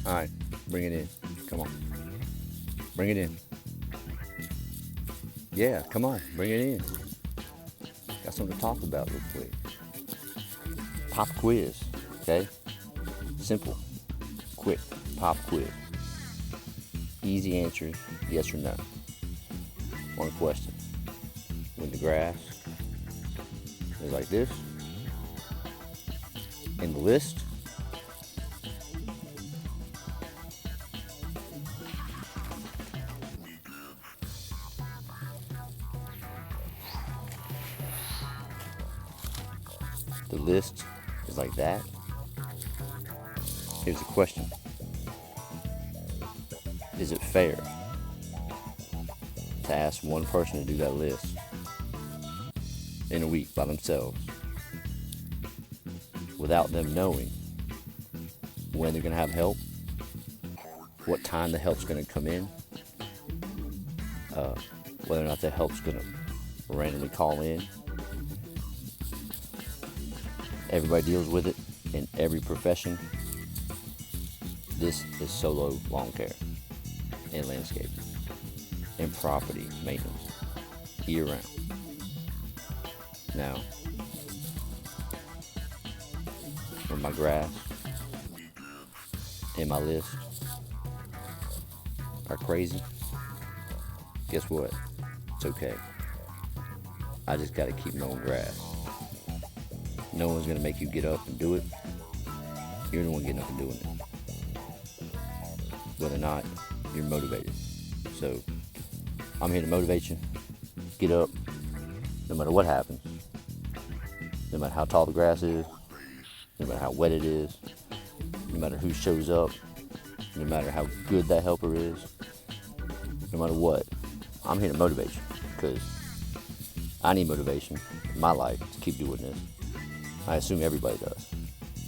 All right, bring it in. Come on. Bring it in. Yeah, come on, bring it in. Got something to talk about real quick. Pop quiz, okay? Simple, quick, pop quiz. Easy answers, yes or no. One question. When the grass is like this, in the list, the list is like that. Here's the question. Is it fair to ask one person to do that list in a week by themselves without them knowing when they're going to have help, what time the help's going to come in, whether or not the help's going to randomly call in? Everybody deals with it in every profession. This is solo lawn care and landscaping and property maintenance year round. Now, when my grass and my list are crazy, guess what? It's okay. I just gotta keep mowing grass. No one's gonna make you get up and do it. You're the one getting up and doing it. Whether or not you're motivated. So, I'm here to motivate you. Get up, no matter what happens. No matter how tall the grass is, no matter how wet it is, no matter who shows up, no matter how good that helper is, no matter what, I'm here to motivate you because I need motivation in my life to keep doing this. I assume everybody does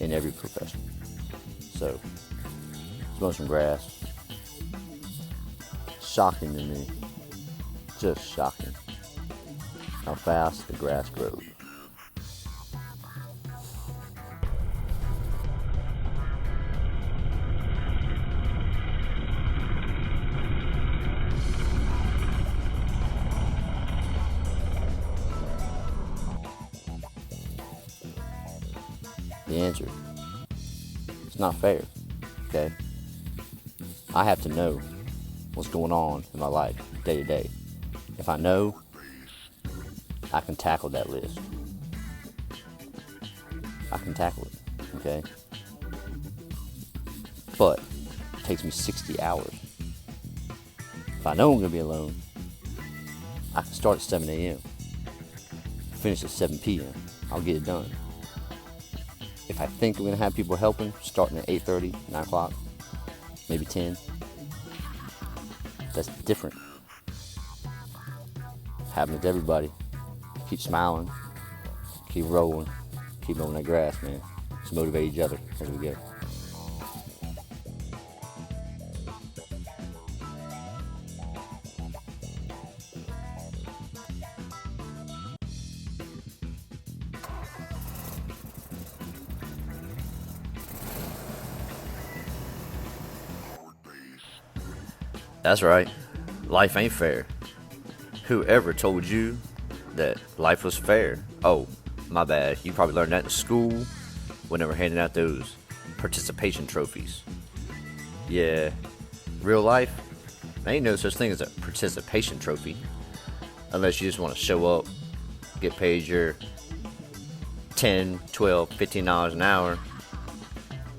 in every profession. So, mowing some grass, shocking to me, just shocking how fast the grass grows. The answer, it's not fair, okay? I have to know what's going on in my life day to day. If I know, I can tackle that list. I can tackle it, okay? But it takes me 60 hours. If I know I'm gonna be alone, I can start at 7 a.m., finish at 7 p.m., I'll get it done. If I think I'm gonna have people helping, starting at 8:30, 9 o'clock, maybe 10, that's different. Happening to everybody. Keep smiling, keep rolling, keep mowing that grass, man. Let's motivate each other as we go. That's right. Life ain't fair. Whoever told you that life was fair? Oh, my bad. You probably learned that in school when they were handing out those participation trophies. Yeah, real life, ain't no such thing as a participation trophy. Unless you just want to show up, get paid your 10, 12, $15 an hour,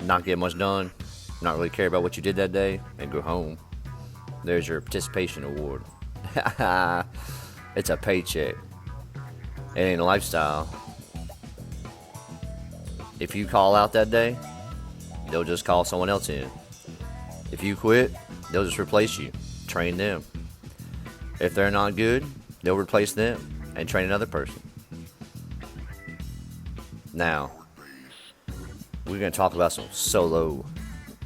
not get much done, not really care about what you did that day, and go home. There's your participation award. It's a paycheck. It ain't a lifestyle. If you call out that day, they'll just call someone else in. If you quit, they'll just replace you, train them. If they're not good, they'll replace them and train another person. Now, we're going to talk about some solo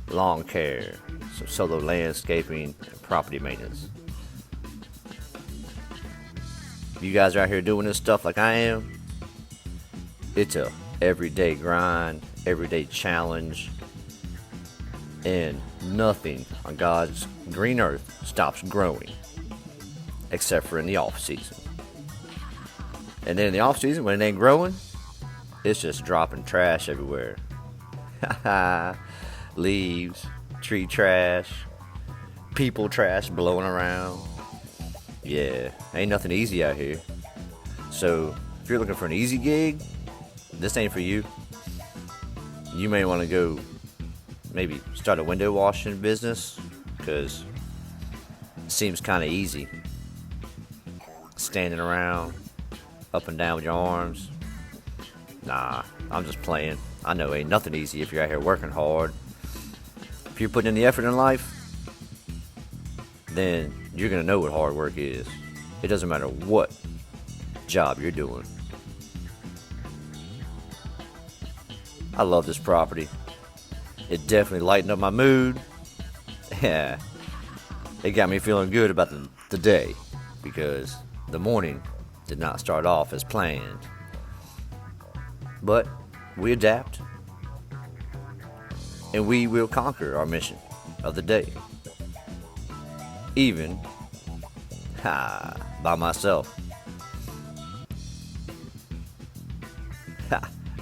lawn care, some solo landscaping, and property maintenance. If you guys are out here doing this stuff like I am, it's a everyday grind, everyday challenge. And nothing on God's green earth stops growing, except for in the off season. And then in the off season, when it ain't growing, it's just dropping trash everywhere. Leaves, tree trash, people trash blowing around. Yeah, ain't nothing easy out here. So if you're looking for an easy gig, this ain't for you. You may want to go maybe start a window washing business, because it seems kind of easy. Standing around, up and down with your arms. Nah, I'm just playing. I know ain't nothing easy if you're out here working hard. If you're putting in the effort in life, then you're going to know what hard work is. It doesn't matter what job you're doing. I love this property. It definitely lightened up my mood. Yeah, it got me feeling good about the day, because the morning did not start off as planned. But we adapt, and we will conquer our mission of the day. Even by myself.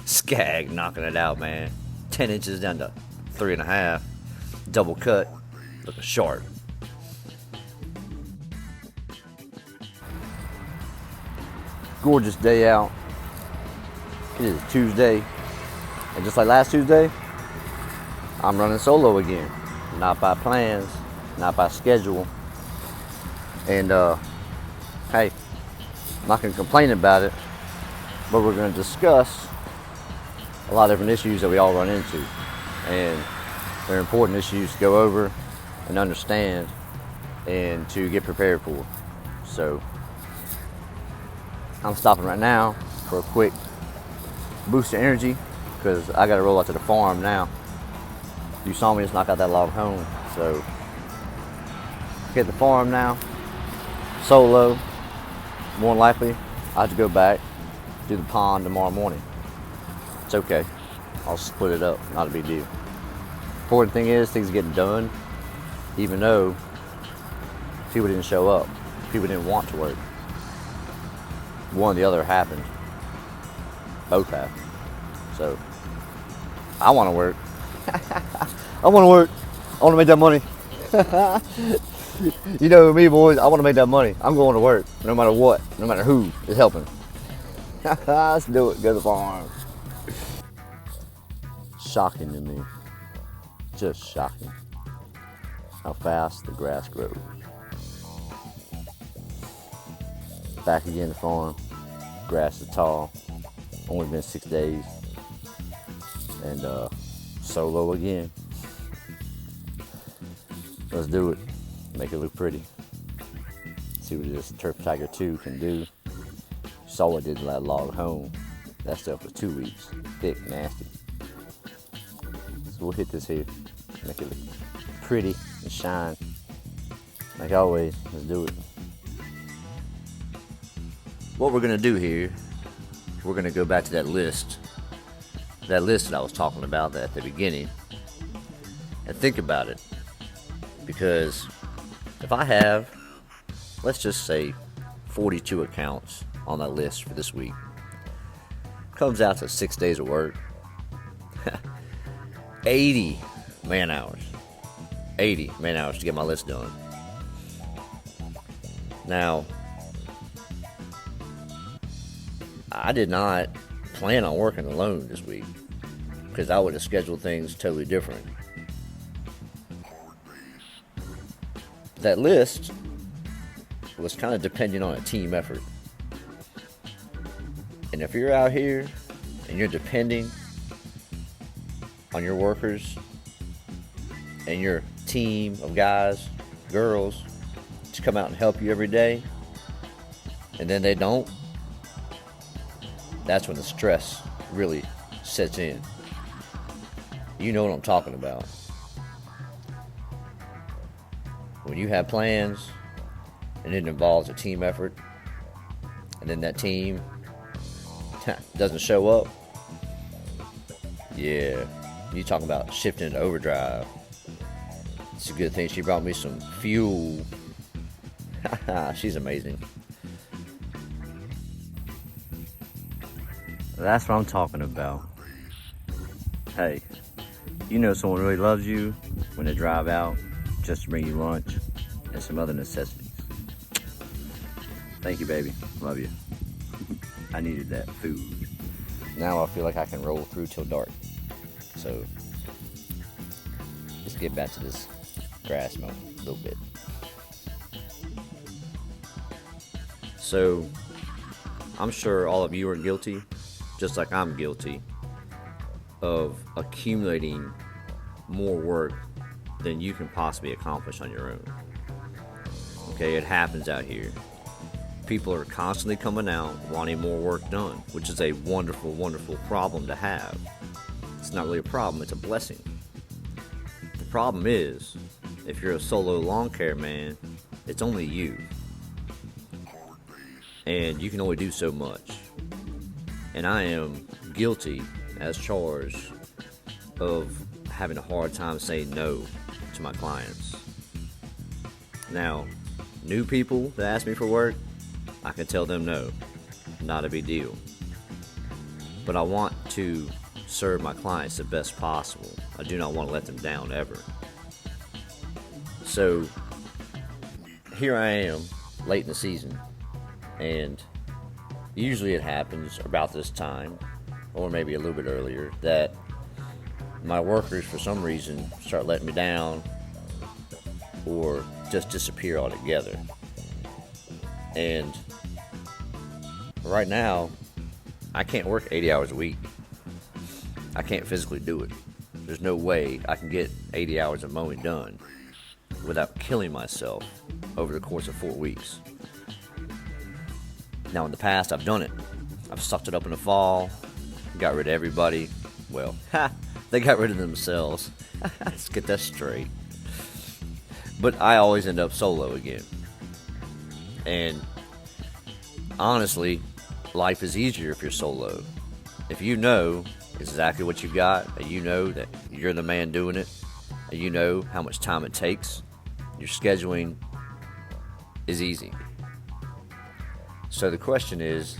Scag knocking it out, man. 10 inches down to 3.5. Double cut. Looking sharp. Gorgeous day out. It is Tuesday. And just like last Tuesday, I'm running solo again. Not by plans, not by schedule. And hey, I'm not going to complain about it, but we're going to discuss a lot of different issues that we all run into, and they're important issues to go over and understand and to get prepared for. So I'm stopping right now for a quick boost of energy, because I got to roll out to the farm now. You saw me just knock out that log home, so hit the farm now, solo. More than likely I have to go back to the pond tomorrow morning. It's okay, I'll split it up, not a big deal. Important thing is things are getting done, even though people didn't show up, people didn't want to work. One or the other happened, both happened. So I want to work. I want to work. I want to make that money. You know me, boys, I want to make that money. I'm going to work, no matter what, no matter who is helping. Let's do it, go to the farm. Shocking to me, just shocking, how fast the grass grows. Back again to the farm, grass is tall, only been 6 days, and solo again. Let's do it, make it look pretty. See what this Turf Tiger 2 can do. Saw what it did that log home. That stuff was 2 weeks, thick, nasty. So we'll hit this here, make it look pretty and shine. Like always, let's do it. What we're gonna do here, we're gonna go back to that list that I was talking about at the beginning, and think about it. Because if I have, let's just say 42 accounts on that list for this week, comes out to 6 days of work. 80 man hours to get my list done. Now, I did not plan on working alone this week, because I would have scheduled things totally different. That list was kind of dependent on a team effort. And if you're out here and you're depending on your workers and your team of guys, girls, to come out and help you every day, and then they don't, that's when the stress really sets in. You know what I'm talking about. When you have plans and it involves a team effort, and then that team doesn't show up, yeah, you talking about shifting into overdrive. It's a good thing she brought me some fuel. She's amazing. That's what I'm talking about. Hey, you know someone really loves you when they drive out just to bring you lunch and some other necessities. Thank you, baby. Love you. I needed that food. Now I feel like I can roll through till dark. So let's get back to this grass mowing a little bit. So I'm sure all of you are guilty, just like I'm guilty, of accumulating more work than you can possibly accomplish on your own. Okay, it happens out here. People are constantly coming out wanting more work done, which is a wonderful, wonderful problem to have. It's not really a problem, it's a blessing. The problem is, if you're a solo lawn care man, it's only you. And you can only do so much. And I am guilty, as charged, of having a hard time saying no to my clients. Now, new people that ask me for work, I can tell them no, not a big deal. But I want to serve my clients the best possible. I do not want to let them down ever. So, here I am, late in the season, and usually it happens about this time, or maybe a little bit earlier, that my workers, for some reason, start letting me down, or just disappear altogether. And right now, I can't work 80 hours a week. I can't physically do it. There's no way I can get 80 hours of mowing done without killing myself over the course of 4 weeks. Now, in the past, I've done it. I've sucked it up in the fall, got rid of everybody. Well, they got rid of themselves. Let's get that straight. But I always end up solo again. And honestly, life is easier if you're solo. If you know exactly what you got, and you know that you're the man doing it, and you know how much time it takes, your scheduling is easy. So the question is,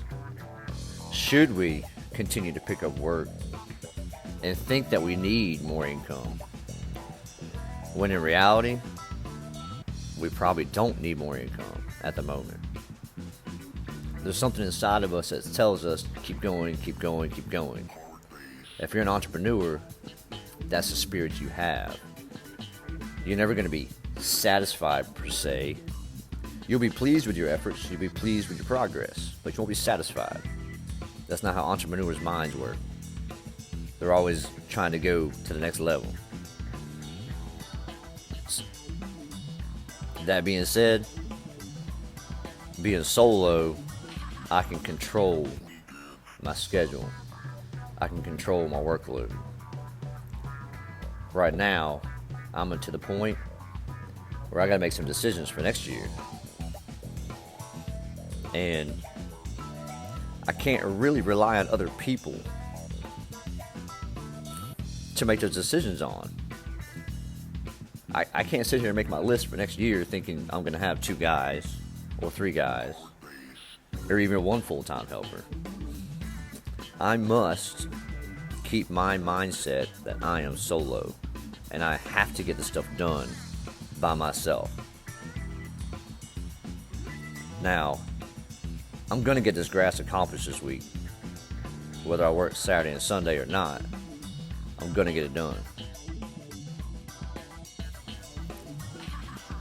should we continue to pick up work and think that we need more income, when in reality, we probably don't need more income at the moment? There's something inside of us that tells us, keep going, keep going, keep going. If you're an entrepreneur, that's the spirit you have. You're never going to be satisfied, per se. You'll be pleased with your efforts, you'll be pleased with your progress, but you won't be satisfied. That's not how entrepreneurs' minds work. They're always trying to go to the next level. That being said, being solo, I can control my schedule. I can control my workload. Right now, I'm to the point where I gotta make some decisions for next year. And I can't really rely on other people to make those decisions on. I can't sit here and make my list for next year thinking I'm going to have 2 guys or 3 guys or even 1 full-time helper. I must keep my mindset that I am solo and I have to get the stuff done by myself. Now, I'm going to get this grass accomplished this week. Whether I work Saturday and Sunday or not, I'm going to get it done.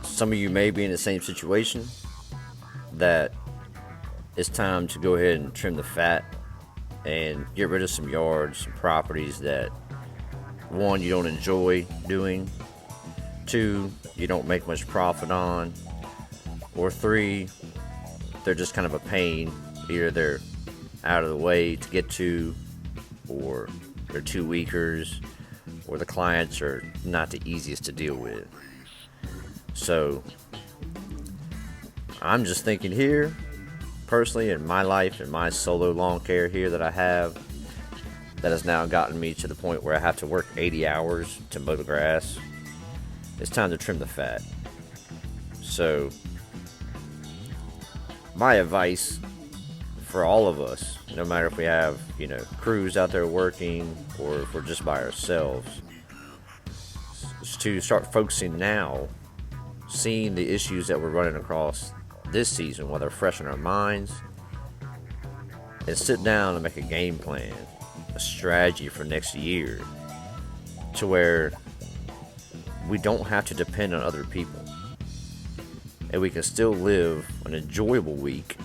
Some of you may be in the same situation, that it's time to go ahead and trim the fat and get rid of some yards, some properties that, 1, you don't enjoy doing, 2, you don't make much profit on, or 3, they're just kind of a pain. Either they're out of the way to get to, or they're 2 weakers, or the clients are not the easiest to deal with. So I'm just thinking here, personally, in my life, in my solo lawn care here that I have, that has now gotten me to the point where I have to work 80 hours to mow the grass. it's time to trim the fat. So, my advice for all of us, no matter if we have, crews out there working or if we're just by ourselves, is to start focusing now, seeing the issues that we're running across this season while they're fresh in our minds, and sit down and make a game plan, a strategy for next year, to where we don't have to depend on other people, and we can still live an enjoyable week,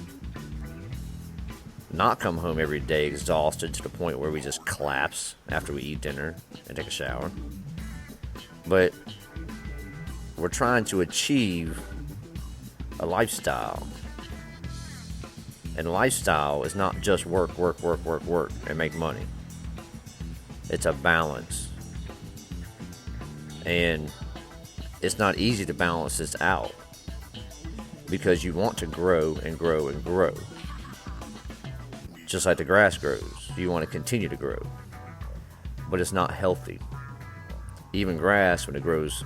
not come home every day exhausted to the point where we just collapse after we eat dinner and take a shower. But we're trying to achieve a lifestyle. And lifestyle is not just work, and make money. It's a balance. And it's not easy to balance this out, because you want to grow and grow and grow. Just like the grass grows, you want to continue to grow. But it's not healthy. Even grass, when it grows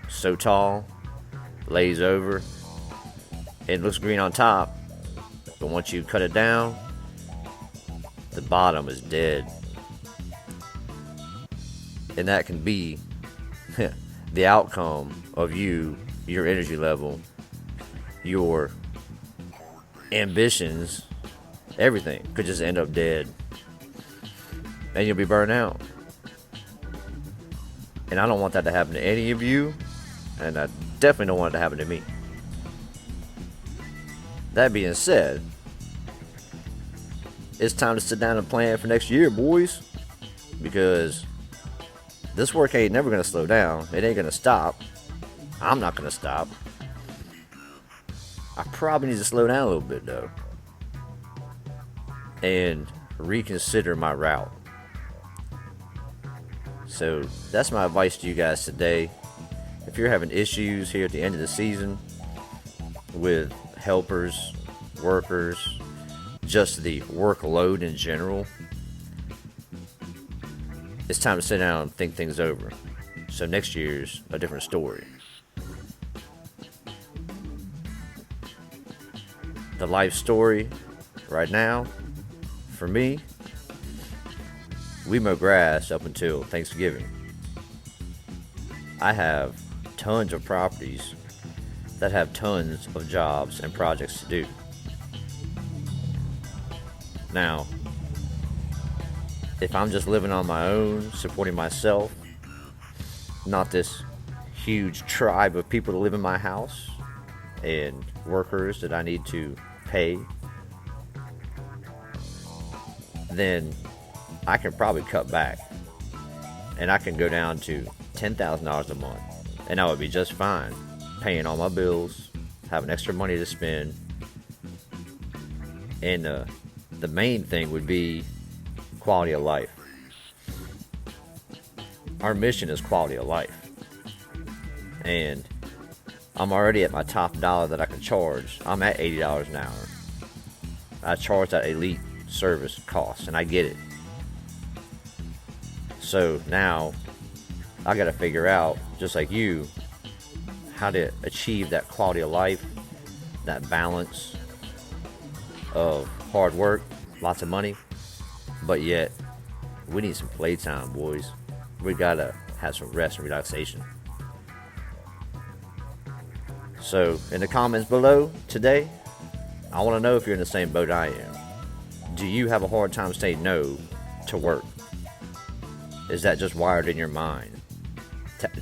so tall, lays over, it looks green on top, but once you cut it down, the bottom is dead. And that can be the outcome of your energy level, your ambitions, everything could just end up dead. And you'll be burned out. And I don't want that to happen to any of you, and I definitely don't want it to happen to me. That being said, it's time to sit down and plan for next year, boys. Because this work ain't never going to slow down. It ain't going to stop. I'm not going to stop. I probably need to slow down a little bit, though, and reconsider my route. So that's my advice to you guys today. If you're having issues here at the end of the season with helpers, workers, just the workload in general, it's time to sit down and think things over. So next year's a different story. The life story right now, for me, we mow grass up until Thanksgiving. I have tons of properties that have tons of jobs and projects to do. Now, if I'm just living on my own, supporting myself, not this huge tribe of people that live in my house and workers that I need to pay, then I can probably cut back, and I can go down to $10,000 a month, and I would be just fine paying all my bills, having extra money to spend. And the main thing would be quality of life. Our mission is quality of life, and I'm already at my top dollar that I can charge. I'm at $80 an hour. I charge that elite service cost, and I get it. So now I got to figure out, just like you, how to achieve that quality of life, that balance of hard work, lots of money, but yet we need some playtime, boys. We gotta have some rest and relaxation. So in the comments below today, I want to know if you're in the same boat I am. Do you have a hard time saying no to work? Is that just wired in your mind?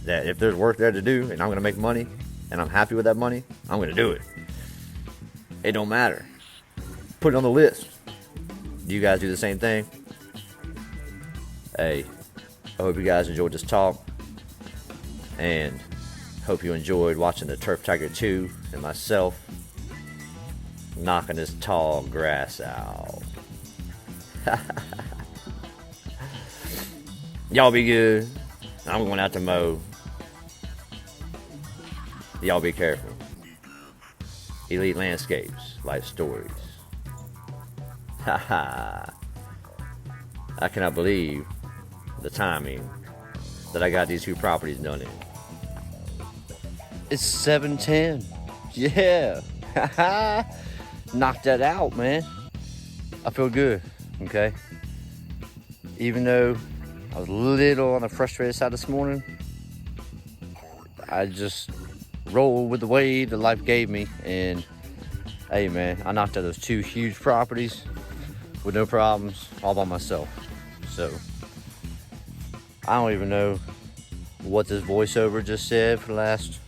That if there's work there to do and I'm going to make money and I'm happy with that money, I'm going to do it. It don't matter. Put it on the list. Do you guys do the same thing? Hey, I hope you guys enjoyed this talk, and hope you enjoyed watching the Turf Tiger 2 and myself knocking this tall grass out. Y'all be good. I'm going out to mow. Y'all be careful. Elite Landscapes, life stories. I cannot believe the timing that I got these two properties done in. It's 7:10. Yeah. Knocked that out, man. I feel good, okay? Even though I was a little on the frustrated side this morning, I just rolled with the way that life gave me. And hey, man, I knocked out those 2 huge properties with no problems, all by myself. So I don't even know what this voiceover just said for the last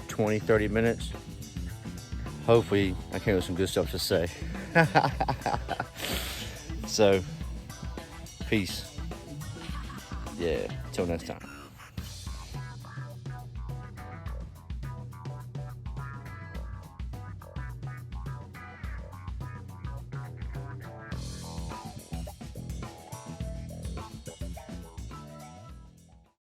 20-30 minutes. Hopefully I came with some good stuff to say. So peace. Yeah, till next time.